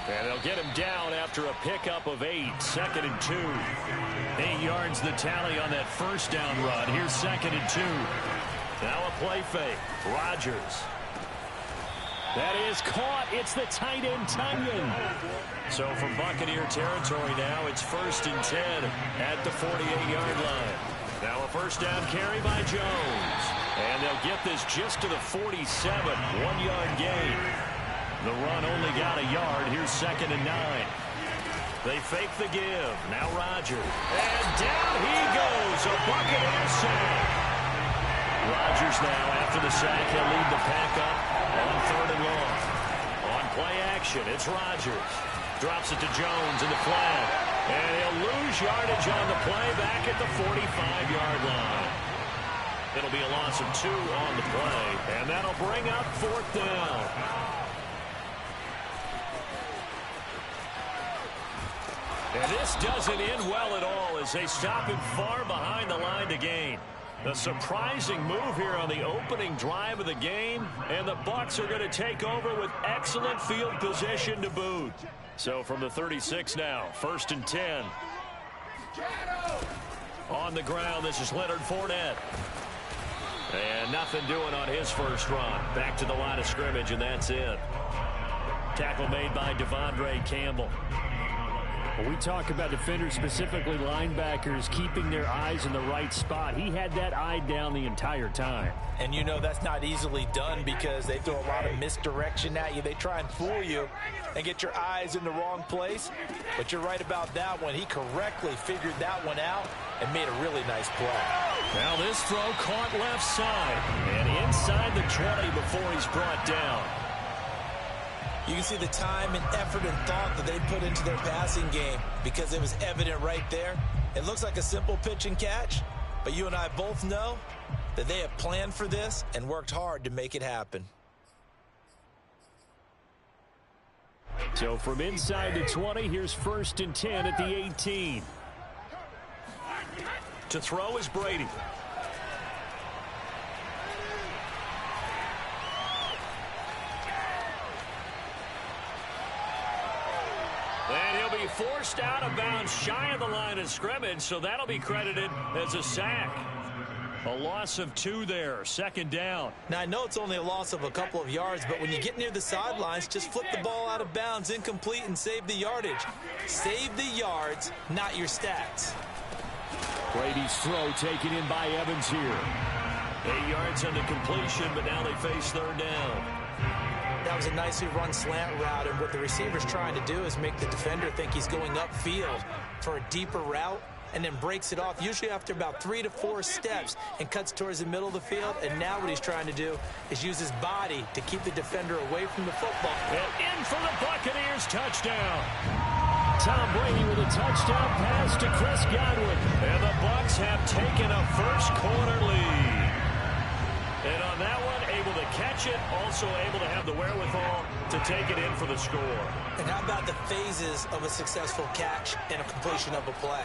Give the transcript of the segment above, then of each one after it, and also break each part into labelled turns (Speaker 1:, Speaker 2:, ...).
Speaker 1: And they'll get him down after a pickup of 8, 2nd and 2. 8 yards the tally on that first down run. Here's 2nd and 2. Now a play fake. Rodgers. That is caught. It's the tight end, Tunyon. So from Buccaneer territory now, it's 1st and 10 at the 48-yard line. Now a first down carry by Jones. And they'll get this just to the 47. 1-yard gain. The run only got a yard. Here's 2nd and 9. They fake the give. Now Rodgers. And down he goes. A Buccaneer sack. Rodgers now, after the sack, he'll lead the pack up on 3rd and long. On play action, it's Rodgers. Drops it to Jones in the flat. And he'll lose yardage on the play back at the 45-yard line. It'll be a loss of 2 on the play. And that'll bring up 4th down. And this doesn't end well at all as they stop him far behind the line to gain. A surprising move here on the opening drive of the game, and the Bucs are going to take over with excellent field position to boot. So from the 36 now, 1st and 10. On the ground, this is Leonard Fournette. And nothing doing on his first run. Back to the line of scrimmage, and that's it. Tackle made by Devondre Campbell.
Speaker 2: When we talk about defenders, specifically linebackers, keeping their eyes in the right spot, he had that eye down the entire time.
Speaker 3: And you know that's not easily done because they throw a lot of misdirection at you. They try and fool you and get your eyes in the wrong place. But you're right about that one. He correctly figured that one out and made a really nice play.
Speaker 1: Now this throw caught left side and inside the 20 before he's brought down.
Speaker 3: You can see the time and effort and thought that they put into their passing game because it was evident right there. It looks like a simple pitch and catch, but you and I both know that they have planned for this and worked hard to make it happen.
Speaker 2: So from inside the 20, here's 1st and 10 at the 18.
Speaker 1: To throw is Brady. And he'll be forced out of bounds shy of the line of scrimmage, so that'll be credited as a sack. A loss of 2 there, 2nd down.
Speaker 3: Now, I know it's only a loss of a couple of yards, but when you get near the sidelines, just flip the ball out of bounds, incomplete, and save the yardage. Save the yards, not your stats.
Speaker 2: Brady's throw taken in by Evans here.
Speaker 1: 8 yards on the completion, but now they face 3rd down.
Speaker 3: That was a nicely run slant route, and what the receiver's trying to do is make the defender think he's going upfield for a deeper route and then breaks it off, usually after about 3 to 4 steps, and cuts towards the middle of the field. And now what he's trying to do is use his body to keep the defender away from the football.
Speaker 1: And in for the Buccaneers, touchdown.
Speaker 2: Tom Brady with a touchdown pass to Chris Godwin.
Speaker 1: And the Bucs have taken a first-quarter lead. And on that one, able to catch it, also able to have the wherewithal to take it in for the score.
Speaker 3: And how about the phases of a successful catch and a completion of a play?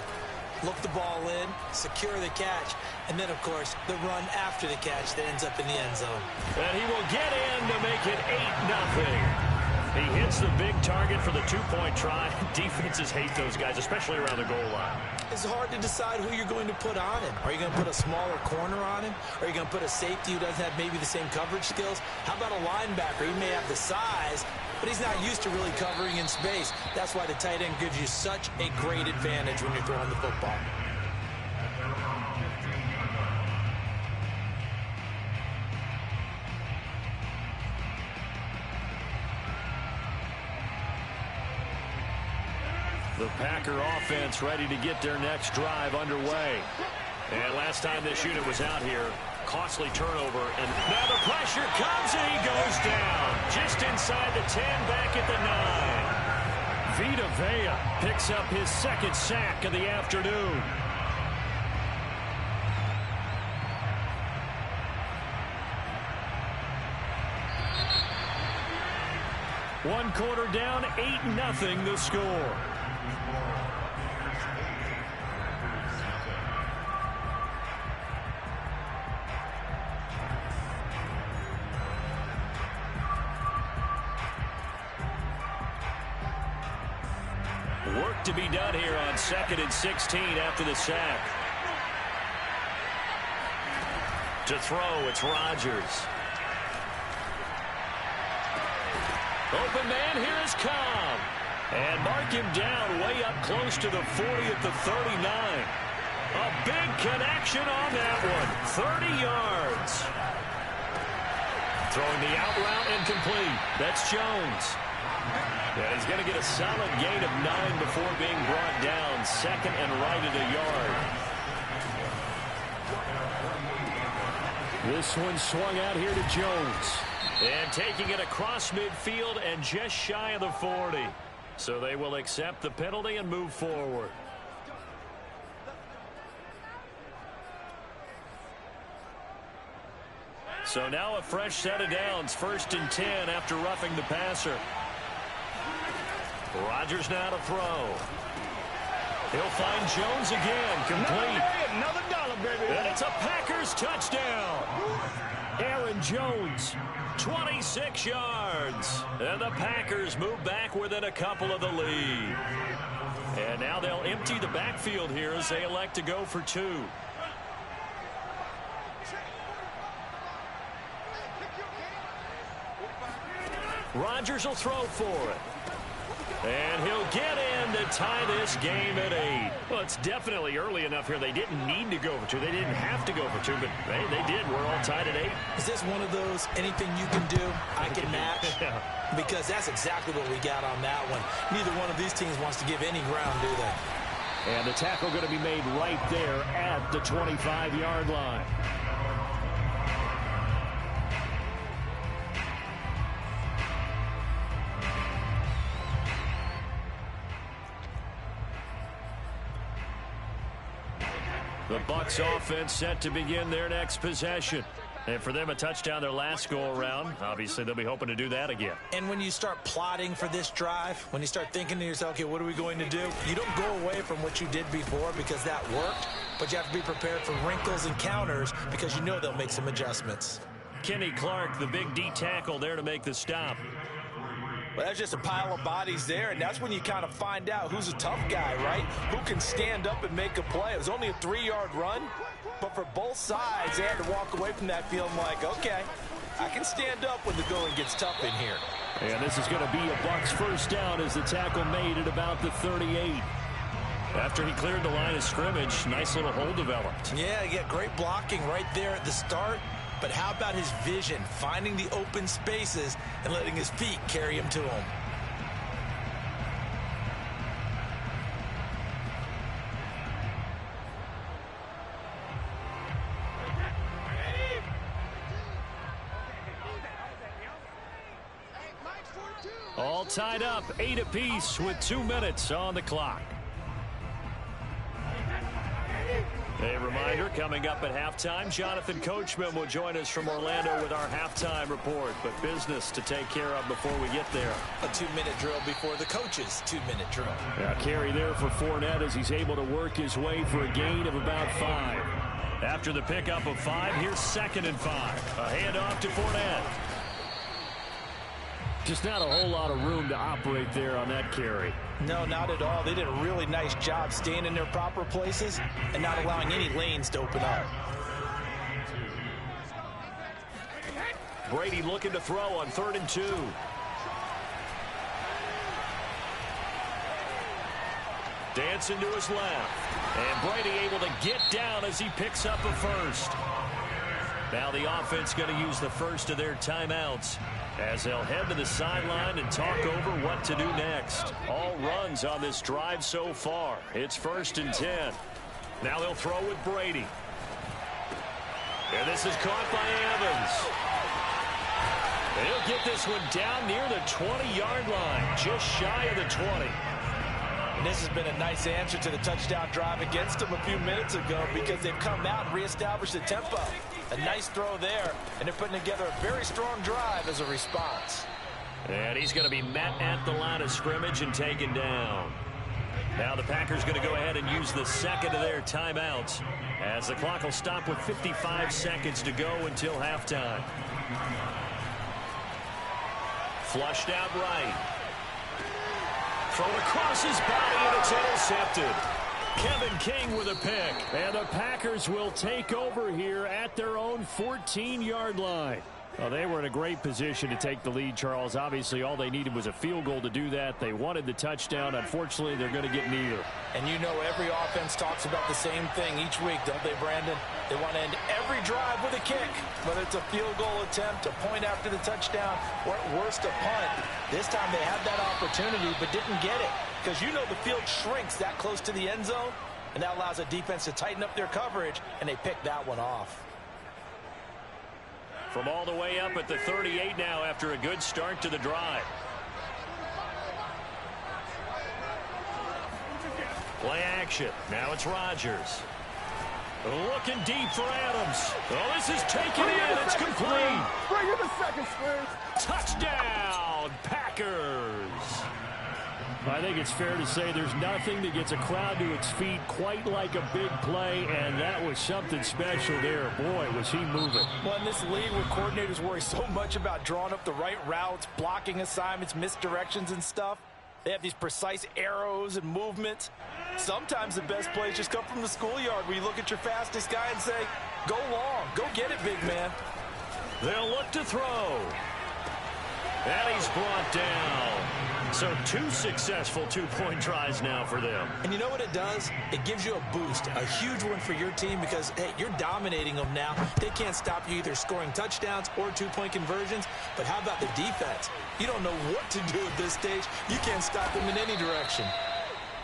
Speaker 3: Look the ball in, secure the catch, and then, of course, the run after the catch that ends up in the end zone.
Speaker 1: And he will get in to make it 8-0. He hits the big target for the 2-point try. Defenses hate those guys, especially around the goal line.
Speaker 3: It's hard to decide who you're going to put on him. Are you going to put a smaller corner on him? Or are you going to put a safety who doesn't have maybe the same coverage skills? How about a linebacker? He may have the size, but he's not used to really covering in space. That's why the tight end gives you such a great advantage when you're throwing the football.
Speaker 1: The Packer offense ready to get their next drive underway. And last time this unit was out here, costly turnover. And now the pressure comes and he goes down. Just inside the 10, back at the 9. Vita Vea picks up his 2nd sack of the afternoon. One quarter down, 8-0 the score. Work to be done here on 2nd and 16 after the sack. To throw, it's Rodgers. Open man, here is Cobb. And mark him down way up close to the 40 at the 39. A big connection on that one. 30 yards. Throwing the out route incomplete. That's Jones. And he's going to get a solid gain of 9 before being brought down. 2nd and right at a yard.
Speaker 2: This one swung out here to Jones.
Speaker 1: And taking it across midfield and just shy of the 40. So they will accept the penalty and move forward. So now a fresh set of downs. 1st and 10 after roughing the passer. Rodgers now to throw. He'll find Jones again. Complete.
Speaker 2: Another dollar, baby.
Speaker 1: And it's a Packers touchdown.
Speaker 2: Aaron Jones.
Speaker 1: 26 yards. And the Packers move back within a couple of the lead. And now they'll empty the backfield here as they elect to go for 2. Rodgers will throw for it. And he'll get in to tie this game at 8.
Speaker 2: Well, it's definitely early enough here. They didn't need to go for 2. They didn't have to go for 2, but they did. We're all tied at 8.
Speaker 3: Is this one of those anything you can do, I can match?
Speaker 2: Yeah.
Speaker 3: Because that's exactly what we got on that one. Neither one of these teams wants to give any ground, do they?
Speaker 2: And the tackle going to be made right there at the 25-yard line.
Speaker 1: The Bucs offense set to begin their next possession. And for them, a touchdown their last go-around. Obviously, they'll be hoping to do that again.
Speaker 3: And when you start plotting for this drive, when you start thinking to yourself, okay, what are we going to do? You don't go away from what you did before because that worked, but you have to be prepared for wrinkles and counters because you know they'll make some adjustments.
Speaker 1: Kenny Clark, the big D tackle there to make the stop.
Speaker 3: Well, that's just a pile of bodies there, and that's when you kind of find out who's a tough guy, right? Who can stand up and make a play. It was only a 3-yard run, but for both sides, they had to walk away from that feeling like, okay, I can stand up when the going gets tough in here.
Speaker 2: And this is going to be a Bucs first down as the tackle made at about the 38.
Speaker 1: After he cleared the line of scrimmage, nice little hole developed.
Speaker 3: Yeah, he got great blocking right there at the start. But how about his vision, finding the open spaces and letting his feet carry him to him?
Speaker 1: All tied up, 8 apiece with 2 minutes on the clock. A reminder, coming up at halftime, Jonathan Coachman will join us from Orlando with our halftime report. But business to take care of before we get there.
Speaker 3: A 2-minute drill before the coach's 2-minute drill.
Speaker 2: Now carry there for Fournette as he's able to work his way for a gain of about 5.
Speaker 1: After the pickup of 5, here's 2nd and 5. A handoff to Fournette.
Speaker 2: Just not a whole lot of room to operate there on that carry.
Speaker 3: No, not at all. They did a really nice job staying in their proper places and not allowing any lanes to open up.
Speaker 1: Brady looking to throw on 3rd and 2. Dancing to his left. And Brady able to get down as he picks up a first. Now the offense going to use the first of their timeouts as they'll head to the sideline and talk over what to do next. All runs on this drive so far. It's 1st and 10. Now they'll throw with Brady. And this is caught by Evans. And he'll get this one down near the 20-yard line, just shy of the 20.
Speaker 3: And this has been a nice answer to the touchdown drive against them a few minutes ago because they've come out and reestablished the tempo. A nice throw there, and they're putting together a very strong drive as a response.
Speaker 1: And he's going to be met at the line of scrimmage and taken down. Now the Packers going to go ahead and use the second of their timeouts as the clock will stop with 55 seconds to go until halftime. Flushed out right. Thrown across his body, and it's intercepted. Kevin King with a pick.
Speaker 2: And the Packers will take over here at their own 14-yard line. Well, they were in a great position to take the lead, Charles. Obviously, all they needed was a field goal to do that. They wanted the touchdown. Unfortunately, they're going to get neither.
Speaker 3: And you know every offense talks about the same thing each week, don't they, Brandon? They want to end every drive with a kick, whether it's a field goal attempt, a point after the touchdown, or at worst, a punt. This time they had that opportunity but didn't get it because you know the field shrinks that close to the end zone, and that allows a defense to tighten up their coverage, and they picked that one off.
Speaker 1: From all the way up at the 38 now after a good start to the drive. Play action. Now it's Rodgers. Looking deep for Adams. Oh, this is taken in. It's complete.
Speaker 4: Bring in the second string.
Speaker 1: Touchdown, Packers.
Speaker 2: I think it's fair to say there's nothing that gets a crowd to its feet quite like a big play, and that was something special there. Boy, was he moving.
Speaker 3: Well, in this league where coordinators worry so much about drawing up the right routes, blocking assignments, misdirections and stuff, they have these precise arrows and movements. Sometimes the best plays just come from the schoolyard where you look at your fastest guy and say, go long, go get it, big man.
Speaker 1: They'll look to throw. And he's brought down. So 2 successful two-point tries now for them.
Speaker 3: And you know what it does? It gives you a boost, a huge one for your team because, hey, you're dominating them now. They can't stop you either scoring touchdowns or two-point conversions. But how about the defense? You don't know what to do at this stage. You can't stop them in any direction.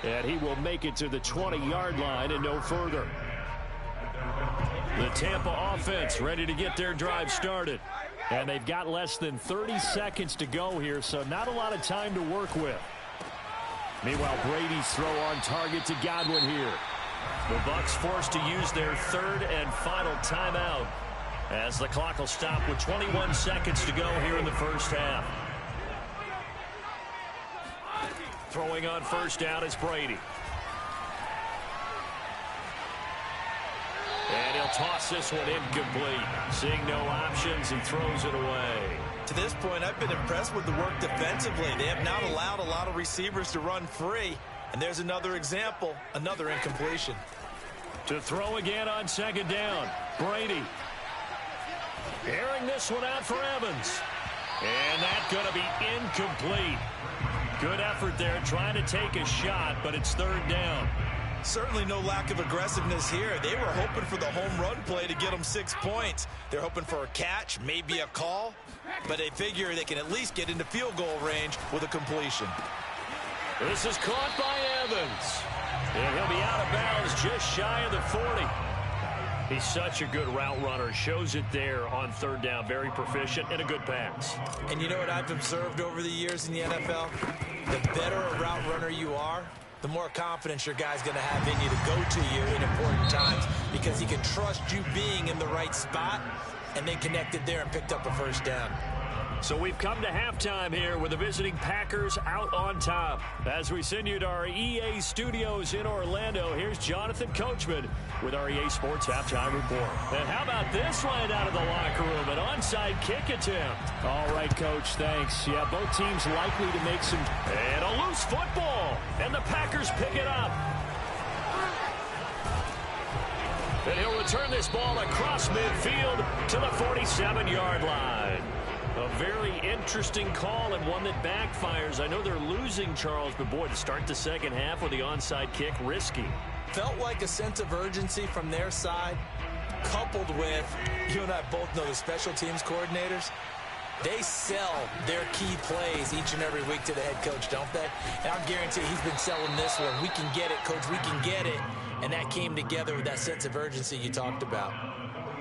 Speaker 2: And he will make it to the 20-yard line and no further.
Speaker 1: The Tampa offense ready to get their drive started.
Speaker 2: And they've got less than 30 seconds to go here, so not a lot of time to work with. Meanwhile, Brady's throw on target to Godwin here.
Speaker 1: The Bucs forced to use their third and final timeout as the clock will stop with 21 seconds to go here in the first half. Throwing on first down is Brady. And he'll toss this one incomplete. Seeing no options, he throws it away.
Speaker 3: To this point, I've been impressed with the work defensively. They have not allowed a lot of receivers to run free. And there's another example, another incompletion.
Speaker 1: To throw again on second down, Brady. Airing this one out for Evans. And that's going to be incomplete. Good effort there, trying to take a shot, but it's third down.
Speaker 3: Certainly no lack of aggressiveness here. They were hoping for the home run play to get them 6 points. They're hoping for a catch, maybe a call, but they figure they can at least get into field goal range with a completion.
Speaker 1: This is caught by Evans. And he'll be out of bounds just shy of the 40. He's such a good route runner. Shows it there on third down. Very proficient and a good pass.
Speaker 3: And you know what I've observed over the years in the NFL? The better a route runner you are, the more confidence your guy's going to have in you to go to you in important times because he can trust you being in the right spot, and they connected there and picked up a first down.
Speaker 1: So we've come to halftime here with the visiting Packers out on top. As we send you to our EA studios in Orlando, here's Jonathan Coachman with our EA Sports Halftime Report. And how about this one out of the locker room? An onside kick attempt.
Speaker 2: All right, Coach, thanks. Yeah, both teams likely to make some...
Speaker 1: And a loose football. And the Packers pick it up. And he'll return this ball across midfield to the 47-yard line. A very interesting call and one that backfires. I know they're losing, Charles, but boy, to start the second half with the onside kick, risky.
Speaker 3: Felt like a sense of urgency from their side, coupled with, you and I both know the special teams coordinators. They sell their key plays each and every week to the head coach, don't they? And I guarantee he's been selling this one. We can get it, coach, we can get it. And that came together with that sense of urgency you talked about.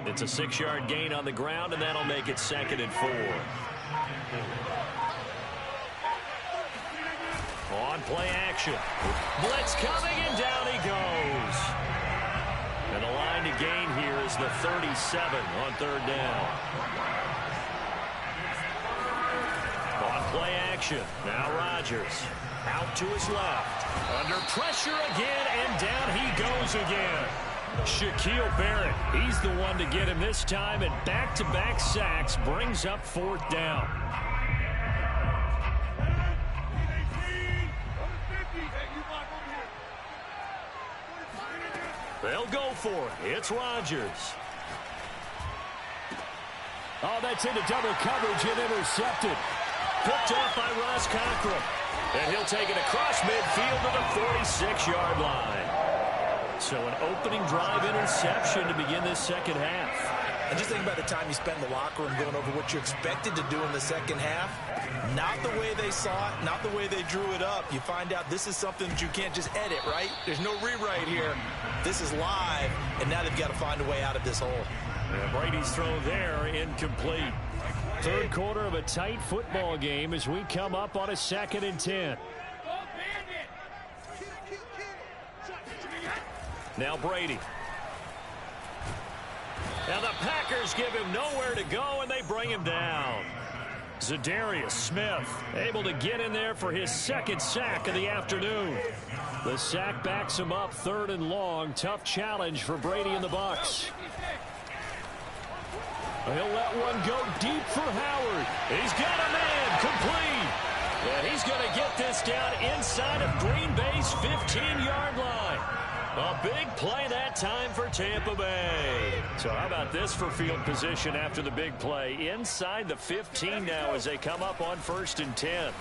Speaker 1: It's a 6-yard gain on the ground, and that'll make it 2nd and 4. On play action. Blitz coming, and down he goes. And the line to gain here is the 37 on third down. On play action. Now Rodgers. Out to his left. Under pressure again, and down he goes again. Shaquille Barrett, he's the one to get him this time, and back-to-back sacks brings up 4th down.
Speaker 2: They'll go for it. It's Rodgers. Oh, that's into double coverage and intercepted. Picked off by Ross Cockrell. And he'll take it across midfield to the 46-yard line. So an opening drive interception to begin this second half.
Speaker 3: And just think about the time you spend in the locker room going over what you expected to do in the second half. Not the way they saw it, not the way they drew it up. You find out this is something that you can't just edit, right? There's no rewrite here. This is live, and now they've got to find a way out of this hole.
Speaker 2: Yeah, Brady's throw there, incomplete. Third quarter of a tight football game as we come up on a 2nd and 10. Now Brady. Now the Packers give him nowhere to go, and they bring him down. Zadarius Smith able to get in there for his 2nd sack of the afternoon. The sack backs him up 3rd and long. Tough challenge for Brady and the Bucs. He'll let one go deep for Howard. He's got a man complete. And he's going to get this down inside of Green Bay's 15-yard line. A big play that time for Tampa Bay. So how about this for field position after the big play? Inside the 15 now as they come up on 1st and 10.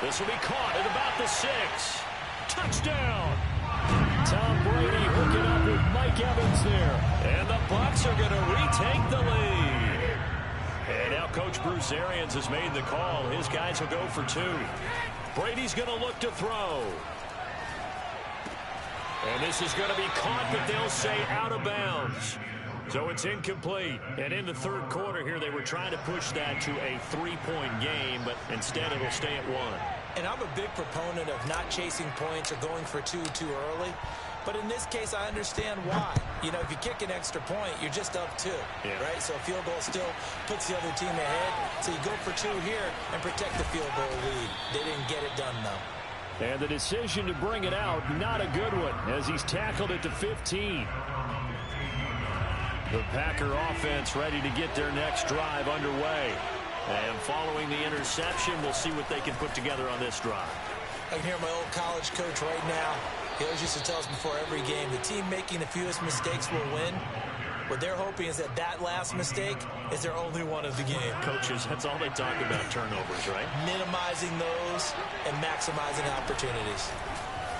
Speaker 2: This will be caught at about the 6. Touchdown. Tom Brady hooking up with Mike Evans there. And the Bucs are going to retake the lead. And now Coach Bruce Arians has made the call. His guys will go for 2. Brady's going to look to throw. And this is going to be caught, but they'll say out of bounds. So it's incomplete. And in the third quarter here, they were trying to push that to a 3-point game, but instead it'll stay at 1.
Speaker 3: And I'm a big proponent of not chasing points or going for 2 too early. But in this case, I understand why. You know, if you kick an extra point, you're just up 2, right? So a field goal still puts the other team ahead. So you go for 2 here and protect the field goal lead. They didn't get it done, though.
Speaker 2: And the decision to bring it out, not a good one, as he's tackled at the 15. The Packer offense ready to get their next drive underway. And following the interception, we'll see what they can put together on this drive.
Speaker 3: I can hear my old college coach right now. He always used to tell us before every game, the team making the fewest mistakes will win. What they're hoping is that that last mistake is their only one of the game.
Speaker 2: Coaches, that's all they talk about, turnovers, right?
Speaker 3: Minimizing those and maximizing opportunities.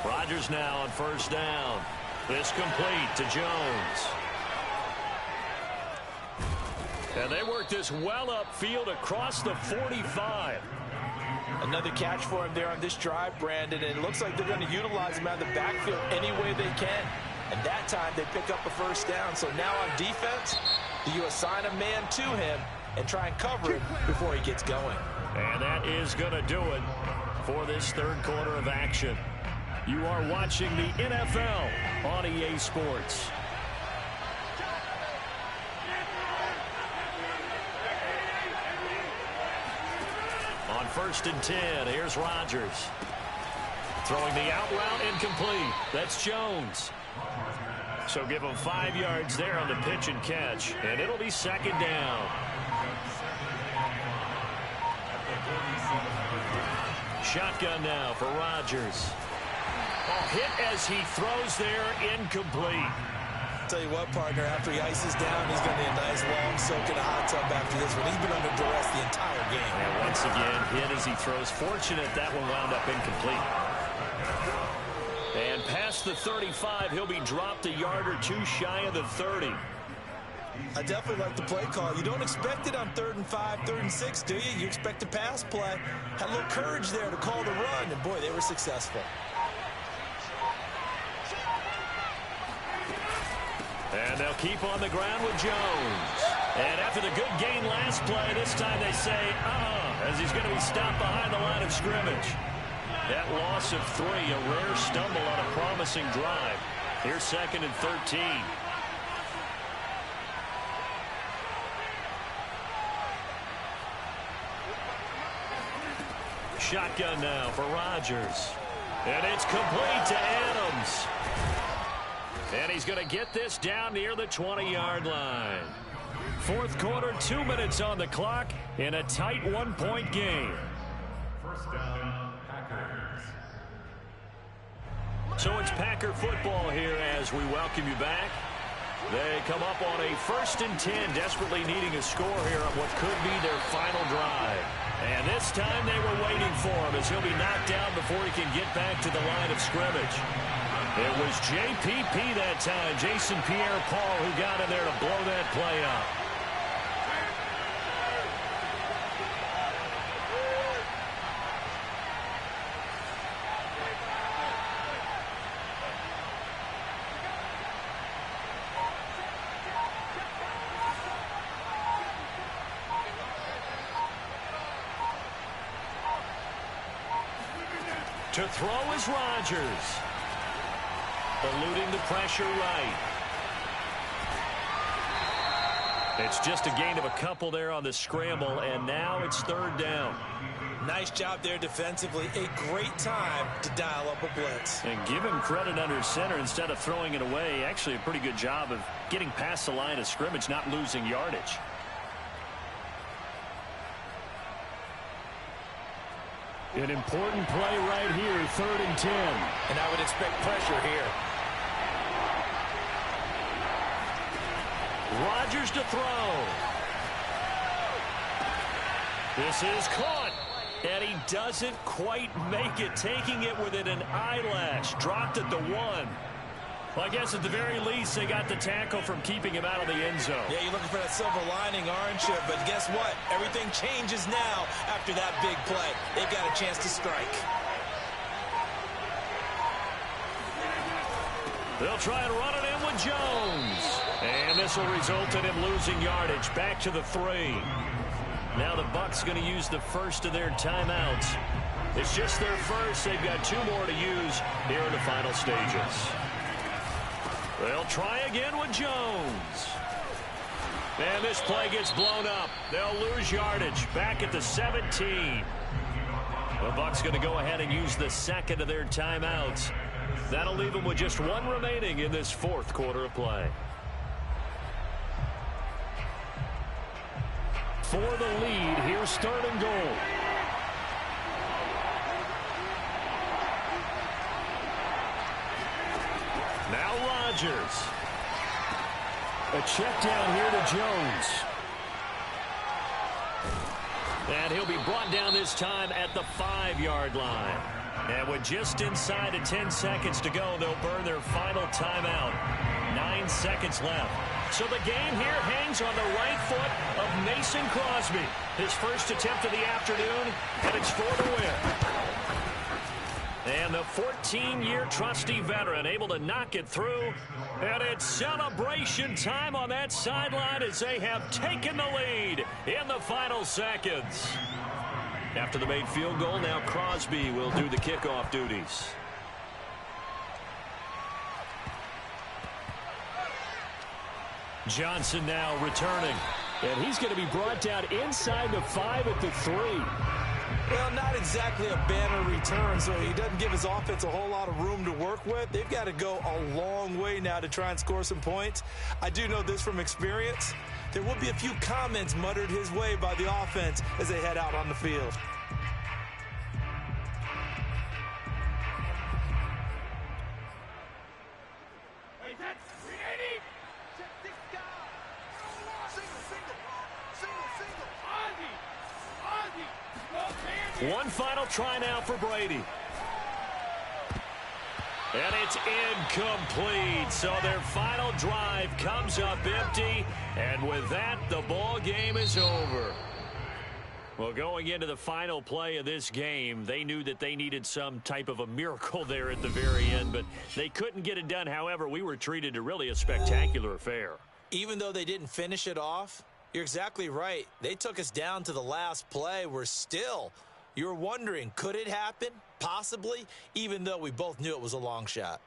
Speaker 2: Rodgers now on 1st down. This complete to Jones. And they work this well upfield across the 45.
Speaker 3: Another catch for him there on this drive, Brandon, and it looks like they're going to utilize him out of the backfield any way they can. And that time they pick up a 1st down. So now on defense, do you assign a man to him and try and cover him before he gets going?
Speaker 2: And that is going to do it for this third quarter of action. You are watching the NFL on EA Sports. On 1st and 10, here's Rodgers. Throwing the out route incomplete. That's Jones. So give him 5 yards there on the pitch and catch. And it'll be 2nd down. Shotgun now for Rodgers. Oh, hit as he throws there, incomplete.
Speaker 3: Tell you what, partner, after he ices down, he's going to need a nice long soak in a hot tub after this one. He's been under duress the entire game.
Speaker 2: And once again, hit as he throws. Fortunate that one wound up incomplete. And past the 35, he'll be dropped a yard or 2 shy of the 30.
Speaker 3: I definitely like the play call. You don't expect it on 3rd and 5, 3rd and 6, do you? You expect a pass play. Had a little courage there to call the run, and boy, they were successful.
Speaker 2: And they'll keep on the ground with Jones. And after the good gain last play, this time they say, as he's going to be stopped behind the line of scrimmage. That loss of 3, a rare stumble on a promising drive. Here's 2nd and 13. Shotgun now for Rodgers. And it's complete to Adams. And he's going to get this down near the 20-yard line. Fourth quarter, 2 minutes on the clock in a tight 1-point game.
Speaker 5: 1st down, Packers.
Speaker 1: So it's Packer football here as we welcome you back. They come up on a 1st and 10, desperately needing a score here on what could be their final drive. And this time they were waiting for him as he'll be knocked down before he can get back to the line of scrimmage. It was JPP that time, Jason Pierre-Paul, who got in there to blow that play up. To throw is Rodgers. Eluding the pressure right. It's just a gain of a couple there on the scramble, and now it's 3rd down.
Speaker 3: Nice job there defensively. A great time to dial up a blitz.
Speaker 2: And give him credit under center instead of throwing it away. Actually a pretty good job of getting past the line of scrimmage, not losing yardage. An important play right here, 3rd and 10.
Speaker 3: And I would expect pressure here.
Speaker 2: Rodgers to throw. This is caught. And he doesn't quite make it, taking it within an eyelash. Dropped at the 1. Well, I guess at the very least, they got the tackle from keeping him out of the end zone.
Speaker 3: Yeah, you're looking for that silver lining, aren't you? But guess what? Everything changes now after that big play. They've got a chance to strike.
Speaker 2: They'll try and run it in with Jones. And this will result in him losing yardage. Back to the 3. Now the Bucs going to use the first of their timeouts. It's just their first. They've got 2 more to use here in the final stages. They'll try again with Jones. And this play gets blown up. They'll lose yardage. Back at the 17. The Bucs going to go ahead and use the second of their timeouts. That'll leave them with just 1 remaining in this 4th quarter of play. For the lead, here's 3rd and goal. Now Rodgers. A check down here to Jones. And he'll be brought down this time at the 5-yard line. And with just inside of 10 seconds to go, they'll burn their final timeout. 9 seconds left. So the game here hangs on the right foot of Mason Crosby. His first attempt of the afternoon, and it's for the win. And the 14-year trusty veteran able to knock it through. And it's celebration time on that sideline as they have taken the lead in the final seconds. After the made field goal, now Crosby will do the kickoff duties. Johnson now returning. And he's going to be brought down inside the 5 at the 3.
Speaker 3: Well, not exactly a banner return, so he doesn't give his offense a whole lot of room to work with. They've got to go a long way now to try and score some points. I do know this from experience. There will be a few comments muttered his way by the offense as they head out on the field.
Speaker 2: One final try now for Brady. And it's incomplete. So their final drive comes up empty. And with that, the ball game is over. Well, going into the final play of this game, they knew that they needed some type of a miracle there at the very end, but they couldn't get it done. However, we were treated to really a spectacular affair.
Speaker 3: Even though they didn't finish it off, you're exactly right. They took us down to the last play. We're still... You're wondering, could it happen? Possibly, even though we both knew it was a long shot.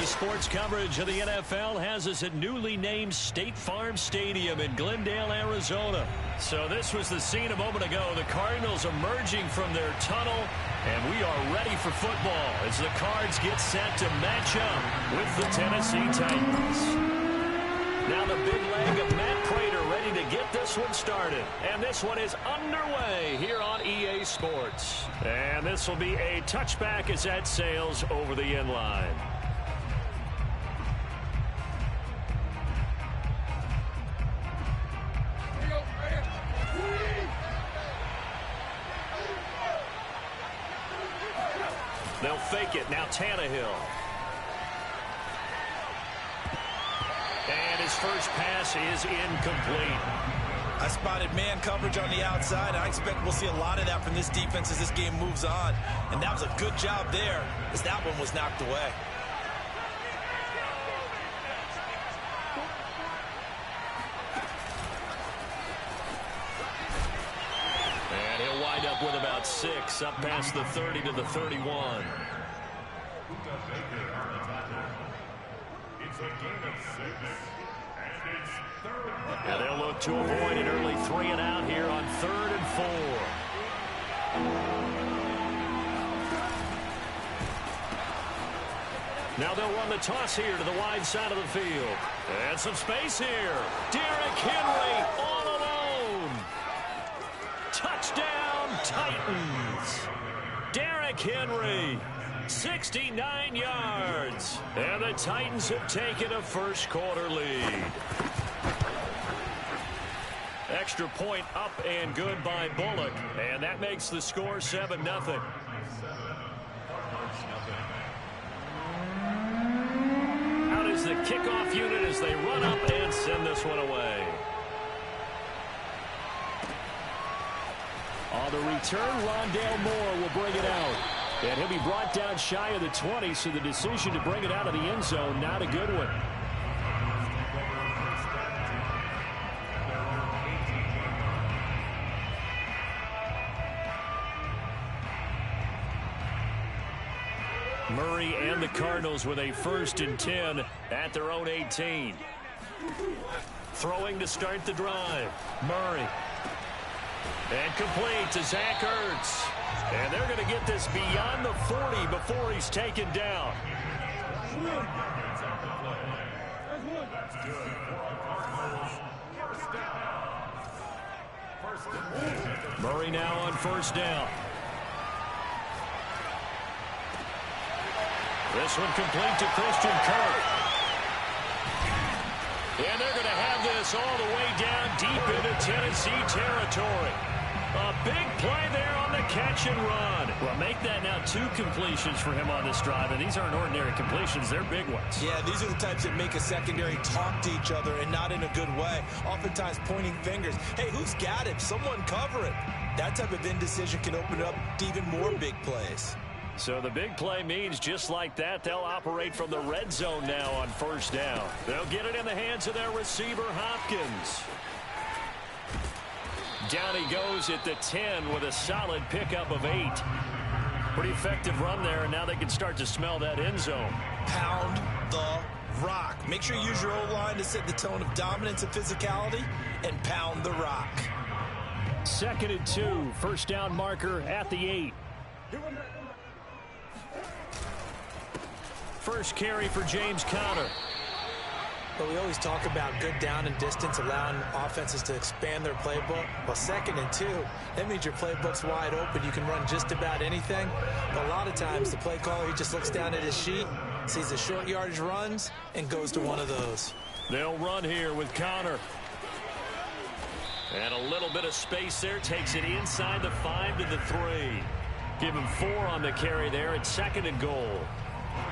Speaker 1: Sports coverage of the NFL has us at newly named State Farm Stadium in Glendale, Arizona. So this was the scene a moment ago. The Cardinals emerging from their tunnel, and we are ready for football as the Cards get set to match up with the Tennessee Titans. Now the big leg of Matt Prater ready to get this one started. And this one is underway here on EA Sports. And this will be a touchback as that sails over the end line. They'll fake it. Now Tannehill. And his first pass is incomplete.
Speaker 3: I spotted man coverage on the outside. I expect we'll see a lot of that from this defense as this game moves on. And that was a good job there as that one was knocked away.
Speaker 1: And he'll wind up with about 6, up past the 30 to the 31. And they'll look to avoid an early 3 and out here on 3rd and 4. Now they'll run the toss here to the wide side of the field. And some space here. Derrick Henry all alone. Touchdown, Titans. Derrick Henry, 69 yards. And the Titans have taken a first quarter lead. Extra point up and good by Bullock. And that makes the score 7-0. Out is the kickoff unit as they run up and send this one away.
Speaker 2: On the return, Rondale Moore will bring it out. And he'll be brought down shy of the 20, so the decision to bring it out of the end zone, not a good one. Murray and the Cardinals with a 1st and 10 at their own 18. Throwing to start the drive. Murray. And complete to Zach Ertz. And they're going to get this beyond the 40 before he's taken down. Murray now on 1st down. This one complete to Christian Kirk. And they're going to have this all the way down deep into Tennessee territory. A big play there on the catch and run. Well, make that now 2 completions for him on this drive, and these aren't ordinary completions. They're big ones.
Speaker 3: Yeah, these are the types that make a secondary talk to each other and not in a good way. Oftentimes pointing fingers. Hey, who's got it? Someone cover it. That type of indecision can open up to even more big plays.
Speaker 1: So the big play means just like that, they'll operate from the red zone now on 1st down. They'll get it in the hands of their receiver, Hopkins. Down he goes at the 10 with a solid pickup of 8. Pretty effective run there, and now they can start to smell that end zone.
Speaker 3: Pound the rock. Make sure you use your O-line to set the tone of dominance and physicality, and pound the rock.
Speaker 2: 2nd and 2, 1st down marker at the 8.
Speaker 1: First carry for James Conner.
Speaker 3: But we always talk about good down and distance, allowing offenses to expand their playbook. Well, 2nd and 2, that means your playbook's wide open. You can run just about anything. But a lot of times, the play caller, he just looks down at his sheet, sees the short yardage runs, and goes to one of those.
Speaker 1: They'll run here with Conner. And a little bit of space there. Takes it inside the 5 to the 3. Give him 4 on the carry there at 2nd and goal.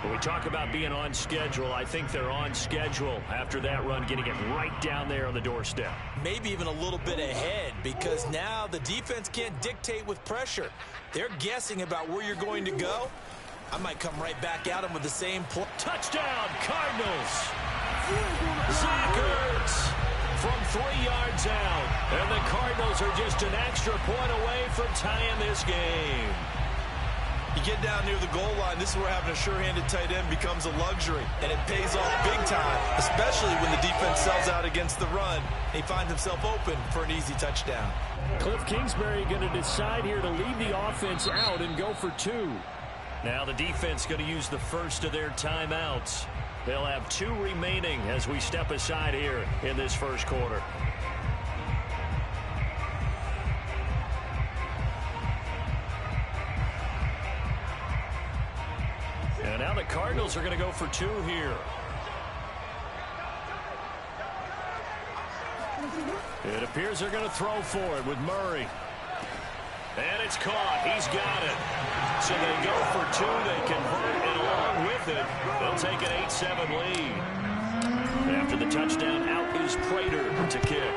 Speaker 1: When we talk about being on schedule, I think they're on schedule after that run, getting it right down there on the doorstep.
Speaker 3: Maybe even a little bit ahead, because now the defense can't dictate with pressure. They're guessing about where you're going to go. I might come right back at them with the same play.
Speaker 1: Touchdown, Cardinals! Zach Ertz from 3 yards out. And the Cardinals are just an extra point away from tying this game.
Speaker 3: You get down near the goal line, this is where having a sure-handed tight end becomes a luxury, and it pays off big time, especially when the defense sells out against the run. He finds himself open for an easy touchdown.
Speaker 2: Cliff Kingsbury going to decide here to leave the offense out and go for 2.
Speaker 1: Now the defense going to use the first of their timeouts. They'll have 2 remaining as we step aside here in this first quarter. And now the Cardinals are going to go for 2 here. It appears they're going to throw for it with Murray. And it's caught. He's got it. So they go for 2. They convert, and along with it, they'll take an 8-7 lead. After the touchdown, out is Prater to kick.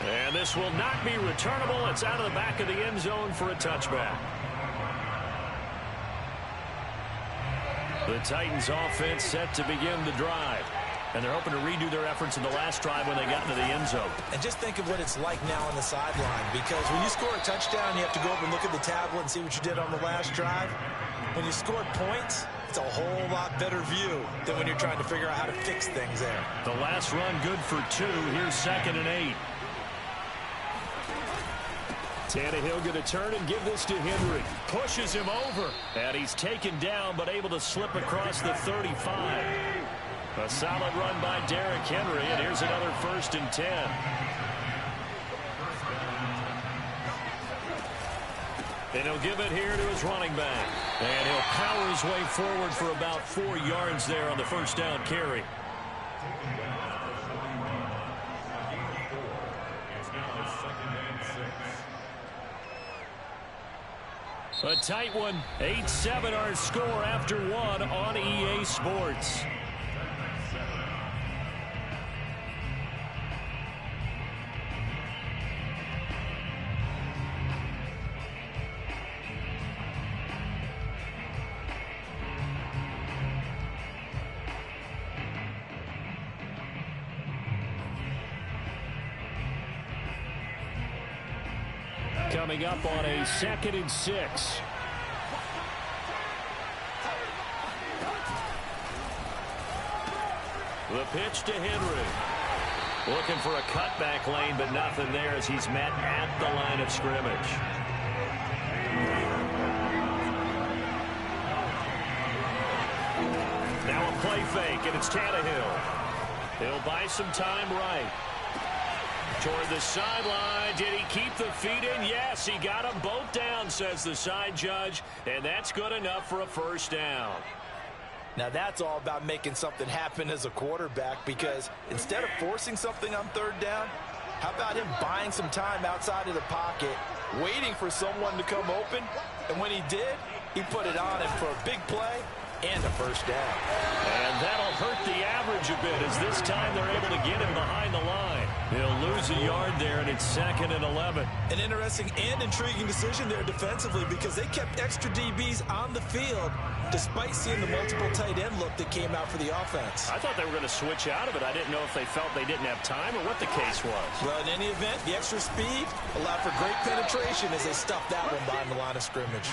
Speaker 1: And this will not be returnable. It's out of the back of the end zone for a touchback. The Titans offense set to begin the drive. And they're hoping to redo their efforts in the last drive when they got into the end zone.
Speaker 3: And just think of what it's like now on the sideline, because when you score a touchdown, you have to go over and look at the tablet and see what you did on the last drive. When you scored points, it's a whole lot better view than when you're trying to figure out how to fix things there.
Speaker 1: The last run good for 2. Here's 2nd and 8.
Speaker 2: Tannehill going to turn and give this to Henry. Pushes him over.
Speaker 1: And he's taken down, but able to slip across the 35. A solid run by Derrick Henry, and here's another 1st and 10. And he'll give it here to his running back. And he'll power his way forward for about 4 yards there on the first down carry. A tight one. 8-7 our score after 1 on EA Sports. Coming up on a 2nd and 6. The pitch to Henry. Looking for a cutback lane, but nothing there as he's met at the line of scrimmage. Now a play fake, and it's Tannehill. He'll buy some time right. Toward the sideline. Did he keep the feet in? Yes, he got them both down, says the side judge, and that's good enough for a first down.
Speaker 3: Now that's all about making something happen as a quarterback, because instead of forcing something on 3rd down, how about him buying some time outside of the pocket, waiting for someone to come open, and when he did, he put it on him for a big play and a first down.
Speaker 1: And that'll hurt the average a bit as this time they're able to get him behind the line. He'll lose a yard there, and it's 2nd and 11.
Speaker 3: An interesting and intriguing decision there defensively, because they kept extra DBs on the field despite seeing the multiple tight end look that came out for the offense.
Speaker 1: I thought they were going to switch out of it. I didn't know if they felt they didn't have time or what the case was.
Speaker 3: Well, in any event, the extra speed allowed for great penetration as they stuffed that one behind the line of scrimmage.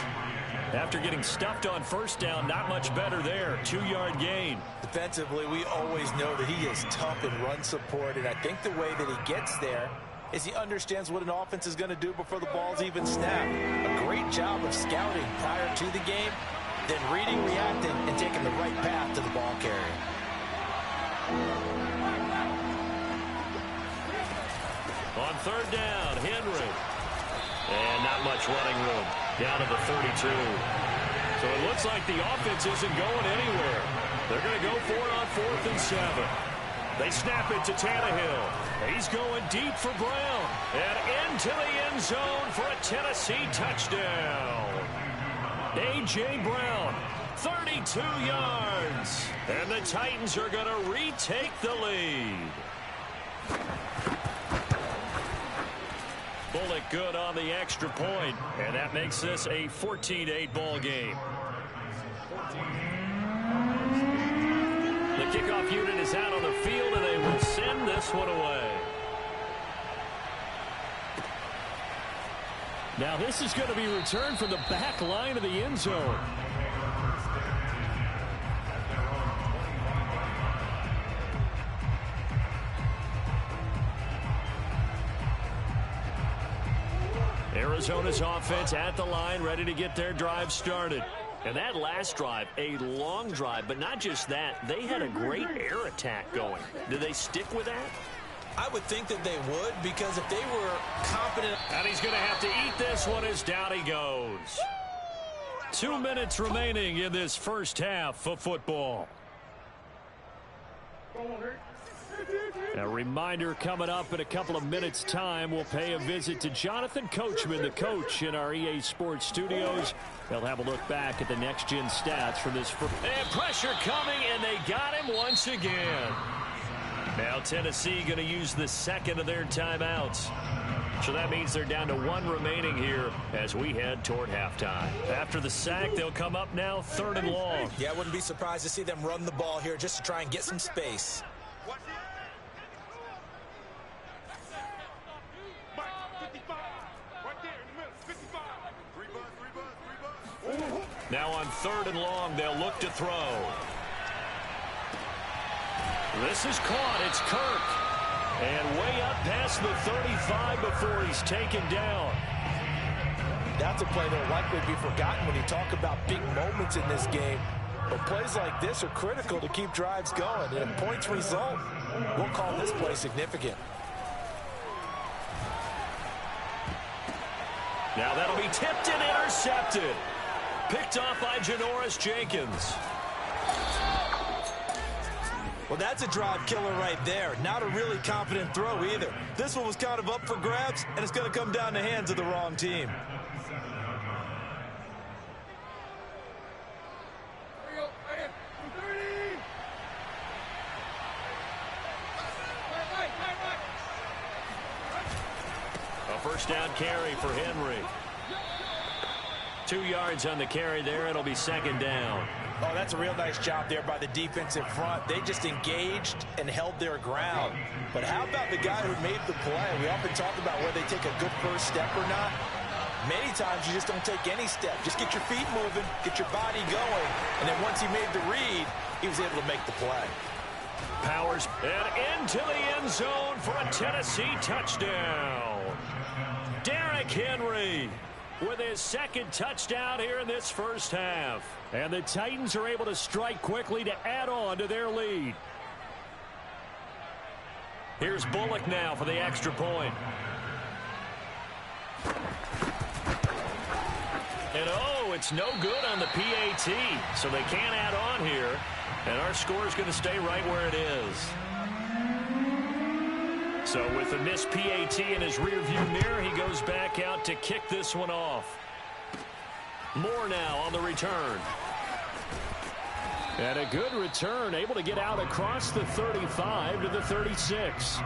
Speaker 1: After getting stuffed on first down, not much better there. 2-yard gain.
Speaker 3: Defensively, we always know that he is tough in run support, and I think the way that he gets there is he understands what an offense is going to do before the ball's even snapped. A great job of scouting prior to the game, then reading, reacting, and taking the right path to the ball carrier.
Speaker 1: On 3rd down, Henry. And not much running room. Down to the 32. So it looks like the offense isn't going anywhere. They're going to go for it on 4th and 7. They snap it to Tannehill. He's going deep for Brown. And into the end zone for a Tennessee touchdown. A.J. Brown, 32 yards. And the Titans are going to retake the lead. Bullock good on the extra point, and that makes this a 14-8 ball game. The kickoff unit is out on the field, and they will send this one away.
Speaker 2: Now this is going to be returned from the back line of the end zone. Arizona's offense at the line, ready to get their drive started. And that last drive, a long drive, but not just that. They had a great air attack going. Did they stick with that?
Speaker 3: I would think that they would, because if they were confident.
Speaker 2: And he's going to have to eat this one as down he goes. 2 minutes remaining in this first half of football. A reminder, coming up in a couple of minutes' time, we'll pay a visit to Jonathan Coachman, the coach in our EA Sports studios. They'll have a look back at the next-gen stats from this. And pressure coming, and they got him once again. Now Tennessee going to use the second of their timeouts. So that means they're down to 1 remaining here as we head toward halftime. After the sack, they'll come up now 3rd and long.
Speaker 3: Yeah, I wouldn't be surprised to see them run the ball here just to try and get some space.
Speaker 2: Now on 3rd and long, they'll look to throw. This is caught. It's Kirk. And way up past the 35 before he's taken down.
Speaker 3: That's a play that will likely be forgotten when you talk about big moments in this game. But plays like this are critical to keep drives going. And if points result, we'll call this play significant.
Speaker 2: Now that'll be tipped and intercepted. Picked off by Janoris Jenkins.
Speaker 3: Well, that's a drive killer right there. Not a really confident throw either. This one was kind of up for grabs, and it's going to come down the hands of the wrong team.
Speaker 2: A first down carry for Henry. 2 yards on the carry there. It'll be 2nd down.
Speaker 3: Oh, that's a real nice job there by the defensive front. They just engaged and held their ground. But how about the guy who made the play? We often talk about whether they take a good first step or not. Many times you just don't take any step. Just get your feet moving, get your body going. And then once he made the read, he was able to make the play.
Speaker 2: Powers and into the end zone for a Tennessee touchdown. Derrick Henry with his 2nd touchdown here in this first half. And the Titans are able to strike quickly to add on to their lead. Here's Bullock now for the extra point. And oh, it's no good on the PAT, so they can't add on here. And our score is going to stay right where it is. So with the missed PAT in his rearview mirror, he goes back out to kick this one off. Moore now on the return. And a good return, able to get out across the 35 to the 36.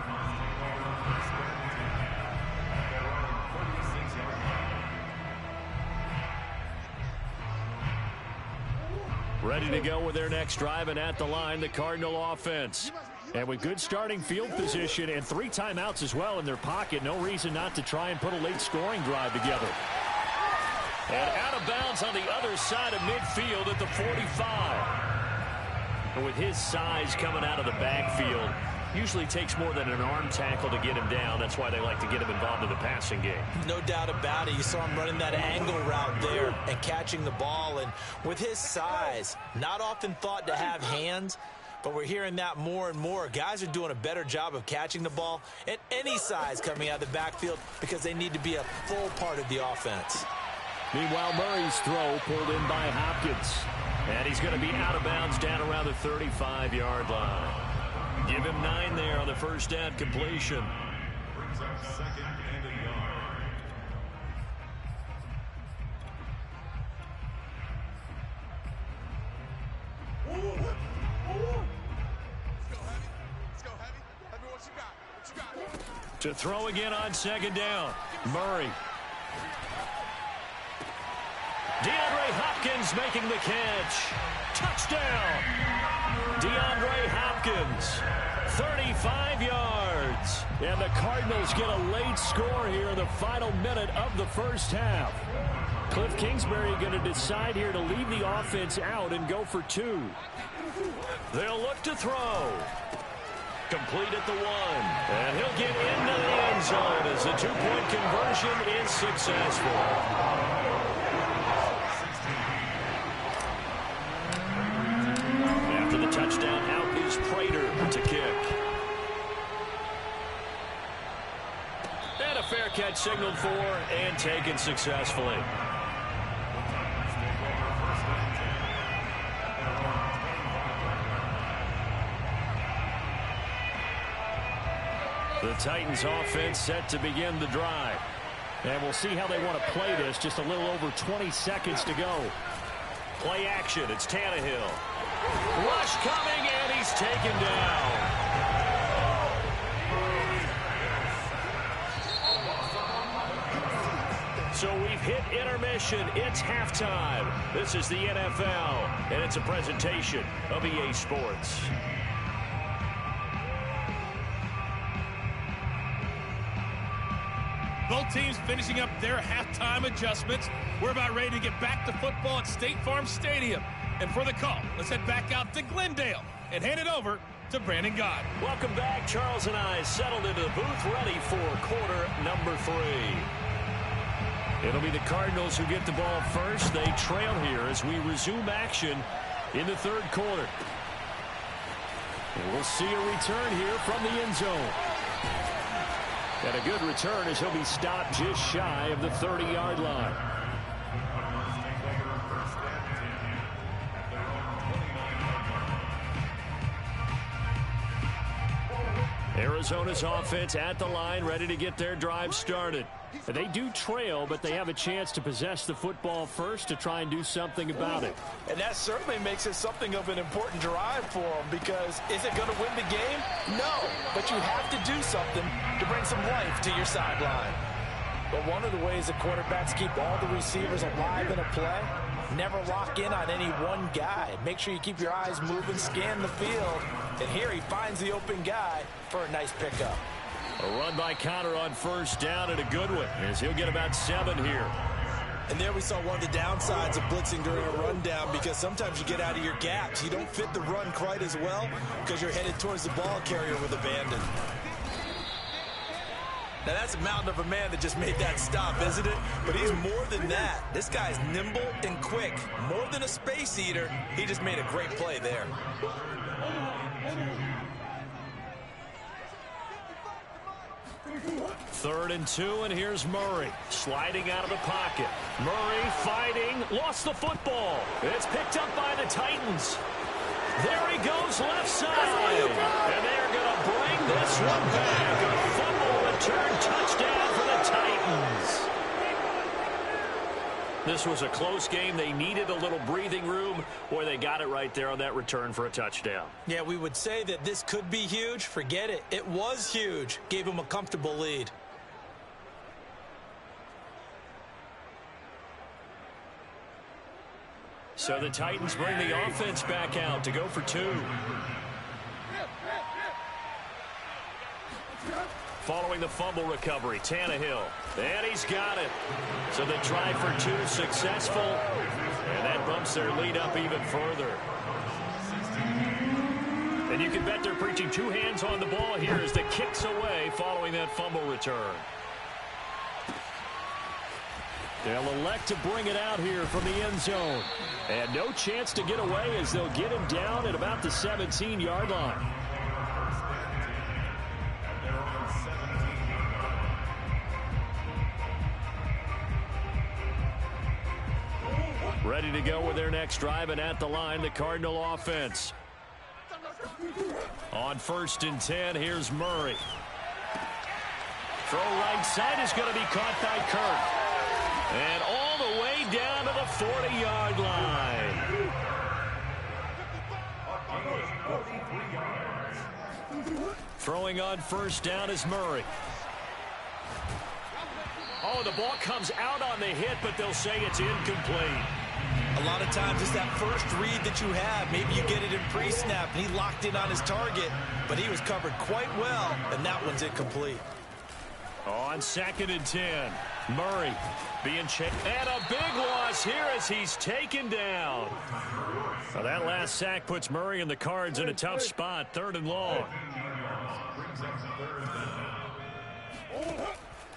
Speaker 2: Ready to go with their next drive, and at the line, the Cardinal offense. And with good starting field position and 3 timeouts as well in their pocket, no reason not to try and put a late scoring drive together. And out of bounds on the other side of midfield at the 45. And with his size coming out of the backfield, usually takes more than an arm tackle to get him down. That's why they like to get him involved in the passing game. No doubt about it. You saw him running that angle route there and catching the ball. And with his size, not often thought to have hands, but we're hearing that more and more. Guys are doing a better job of catching the ball at any size coming out of the backfield because they need to be a full part of the offense. Meanwhile, Murray's throw pulled in by Hopkins. And he's going to be out of bounds down around the 35-yard line. Give him 9 there on the first down completion.
Speaker 5: Brings up 2nd and a yard.
Speaker 4: Let's go, Heavy. Heavy, what you got? What you got?
Speaker 2: To throw again on 2nd down. Murray. DeAndre Hopkins making the catch. Touchdown. DeAndre Hopkins. 35 yards. And the Cardinals get a late score here in the final minute of the first half. Cliff Kingsbury going to decide here to leave the offense out and go for two.
Speaker 1: They'll look to throw. Complete at the 1. And he'll get into the end zone as the two-point conversion is successful. After the touchdown, out is Prater to kick. And a fair catch signaled for and taken successfully. The Titans offense set to begin the drive.
Speaker 2: And we'll see how they want to play this. Just a little over 20 seconds to go.
Speaker 1: Play action. It's Tannehill. Rush coming, and he's taken down. So we've hit intermission. It's halftime. This is the NFL, and it's a presentation of EA Sports.
Speaker 6: Both teams finishing up their halftime adjustments. We're about ready to get back to football at State Farm Stadium. And for the call, let's head back out to Glendale and hand it over to Brandon Gott.
Speaker 1: Welcome back. Charles and I settled into the booth, ready for quarter number 3.
Speaker 2: It'll be the Cardinals who get the ball first. They trail here as we resume action in the third quarter. And we'll see a return here from the end zone. And a good return as he'll be stopped just shy of the 30-yard line. Arizona's offense at the line, ready to get their drive started. They do trail, but they have a chance to possess the football first to try and do something about it.
Speaker 3: And that certainly makes it something of an important drive for them, because is it going to win the game? No, but you have to do something to bring some life to your sideline. But one of the ways that quarterbacks keep all the receivers alive in a play, never lock in on any one guy. Make sure you keep your eyes moving, scan the field, and here he finds the open guy for a nice pickup.
Speaker 2: A run by Connor on first down, and a good one, as he'll get about 7 here.
Speaker 3: And there we saw one of the downsides of blitzing during a rundown, because sometimes you get out of your gaps. You don't fit the run quite as well because you're headed towards the ball carrier with abandon. Now that's a mountain of a man that just made that stop, isn't it? But he's more than that. This guy's nimble and quick. More than a space eater, he just made a great play there.
Speaker 2: Third and 2, and here's Murray sliding out of the pocket. Murray fighting, lost the football. It's picked up by the Titans. There he goes, left side. And they're going to bring this one back. A fumble return touchdown for the Titans. This was a close game. They needed a little breathing room. Boy, they got it right there on that return for a touchdown.
Speaker 3: Yeah, we would say that this could be huge. Forget it. It was huge. Gave them a comfortable lead.
Speaker 2: So the Titans bring the offense back out to go for 2. Following the fumble recovery, Tannehill. And he's got it. So the try for 2 successful. And that bumps their lead up even further. And you can bet they're preaching 2 hands on the ball here as the kicks away following that fumble return. They'll elect to bring it out here from the end zone. And no chance to get away as they'll get him down at about the 17-yard line. Ready to go with their next drive, and at the line, the Cardinal offense. On first and 10, here's Murray. Throw right side is going to be caught by Kirk. And all the way down to the 40-yard line. Throwing on first down is Murray. Oh, the ball comes out on the hit, but they'll say it's incomplete.
Speaker 3: A lot of times it's that first read that you have. Maybe you get it in pre-snap, and he locked in on his target, but he was covered quite well, and that one's incomplete.
Speaker 2: On 2nd and 10, Murray being chased. And a big loss here as he's taken down. Well, that last sack puts Murray and the Cards in a tough spot, 3rd and long.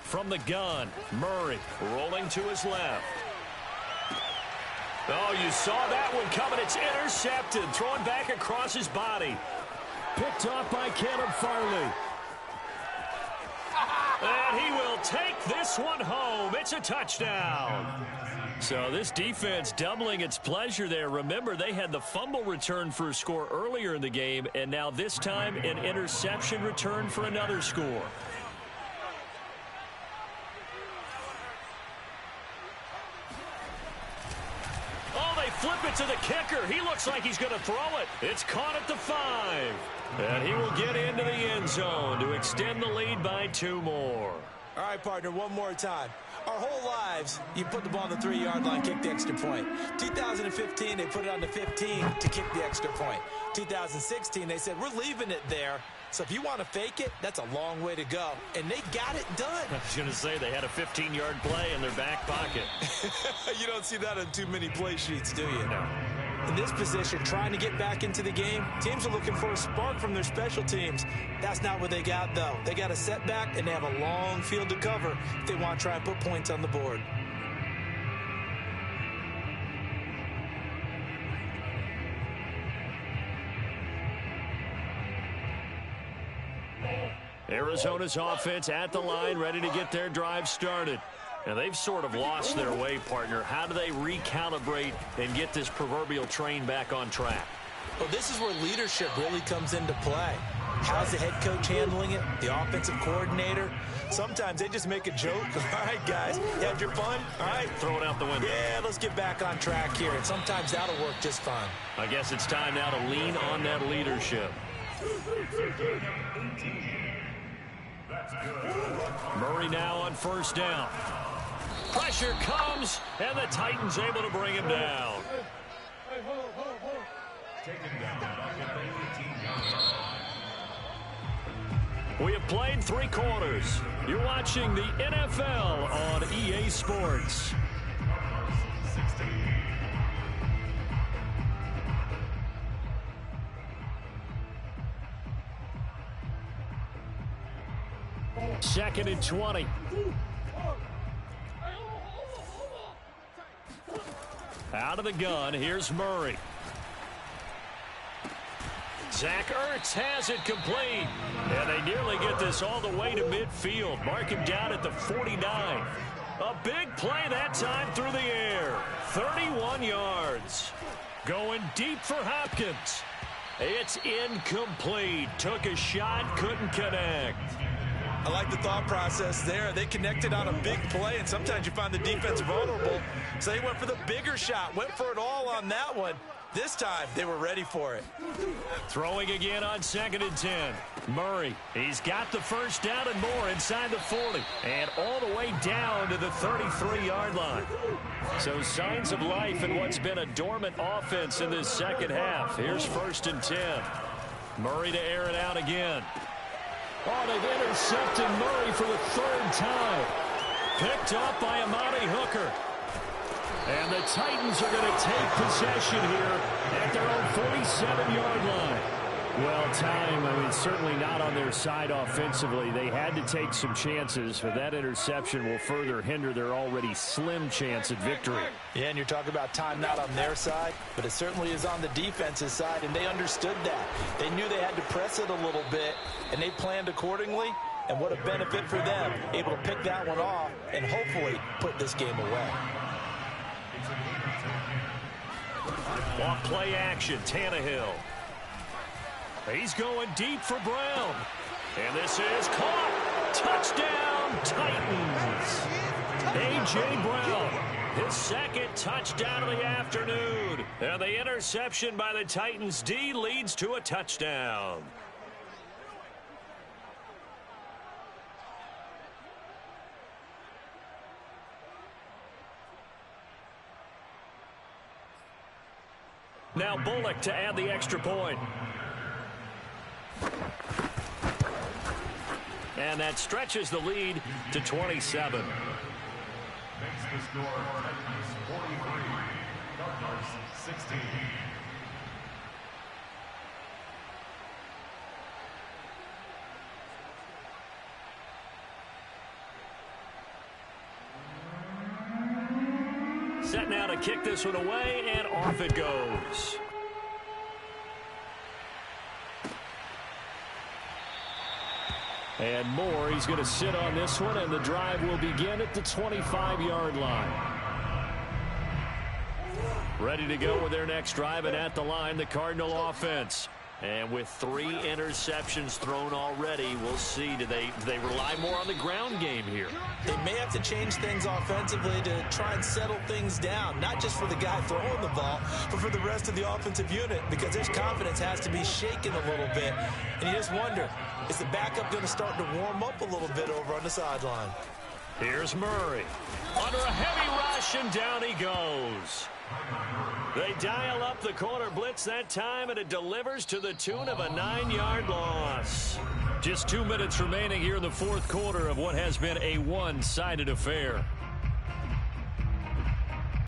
Speaker 2: From the gun, Murray rolling to his left. Oh, you saw that one coming. It's intercepted, thrown back across his body. Picked off by Caleb Farley. And he will take this one home. It's a touchdown. So this defense doubling its pleasure there. Remember, they had the fumble return for a score earlier in the game, and now this time an interception return for another score. Oh, they flip it to the kicker. He looks like he's going to throw it. It's caught at the 5. And he will get into the end zone to extend the lead by 2 more.
Speaker 3: All right, partner, one more time. Our whole lives, you put the ball on the 3-yard line, kick the extra point. 2015, they put it on the 15 to kick the extra point. 2016, they said, we're leaving it there. So if you want to fake it, that's a long way to go. And they got it done.
Speaker 2: I was going to say they had a 15-yard play in their back pocket.
Speaker 3: You don't see that on too many play sheets, do you?
Speaker 2: No.
Speaker 3: In this position, trying to get back into the game, teams are looking for a spark from their special teams. That's not what they got, though. They got a setback, and they have a long field to cover if they want to try and put points on the board.
Speaker 2: Arizona's offense at the line, ready to get their drive started. Now, they've sort of lost their way, partner. How do they recalibrate and get this proverbial train back on track?
Speaker 3: Well, this is where leadership really comes into play. How's the head coach handling it? The offensive coordinator? Sometimes they just make a joke. All right, guys, you had your fun? All right.
Speaker 2: Throw it out the window.
Speaker 3: Yeah, let's get back on track here. And sometimes that'll work just fine.
Speaker 2: I guess it's time now to lean on that leadership. Murray now on 1st down. Pressure comes, and the Titans able to bring him down. We have played 3 quarters. You're watching the NFL on EA Sports. Second and 20. Out of the gun, here's Murray. Zach Ertz has it complete. And they nearly get this all the way to midfield. Mark him down at the 49. A big play that time through the air. 31 yards. Going deep for Hopkins. It's incomplete. Took a shot, couldn't connect.
Speaker 3: I like the thought process there. They connected on a big play, and sometimes you find the defense vulnerable. So they went for the bigger shot, went for it all on that one. This time, they were ready for it.
Speaker 2: Throwing again on 2nd and 10. Murray, he's got the 1st down and more inside the 40. And all the way down to the 33-yard line. So signs of life in what's been a dormant offense in this second half. Here's 1st and 10. Murray to air it out again. Oh, they've intercepted Murray for the 3rd time. Picked off by Amani Hooker. And the Titans are going to take possession here at their own 47-yard line. Well, time, certainly not on their side offensively. They had to take some chances, but that interception will further hinder their already slim chance at victory.
Speaker 3: Yeah, and you're talking about time not on their side, but it certainly is on the defense's side, and they understood that. They knew they had to press it a little bit, and they planned accordingly, and what a benefit for them, able to pick that one off and hopefully put this game away.
Speaker 2: Off play action, Tannehill. He's going deep for Brown. And this is caught. Touchdown, Titans. A.J. Brown, his 2nd touchdown of the afternoon. And the interception by the Titans D leads to a touchdown. Now Bullock to add the extra point. And that stretches the lead to 27.
Speaker 5: Makes the score Titans 43, Cardinals 16.
Speaker 2: Set now to kick this one away, and off it goes. And Moore, he's going to sit on this one, and the drive will begin at the 25-yard line. Ready to go with their next drive, and at the line, the Cardinal offense. And with 3 interceptions thrown already, we'll see. Do they rely more on the ground game here?
Speaker 3: They may have to change things offensively to try and settle things down, not just for the guy throwing the ball, but for the rest of the offensive unit, because their confidence has to be shaken a little bit. And you just wonder, is the backup going to start to warm up a little bit over on the sideline?
Speaker 2: Here's Murray. Under a heavy rush, and down he goes. They dial up the corner blitz that time, and it delivers to the tune of a 9-yard loss. Just 2 minutes remaining here in the fourth quarter of what has been a one-sided affair.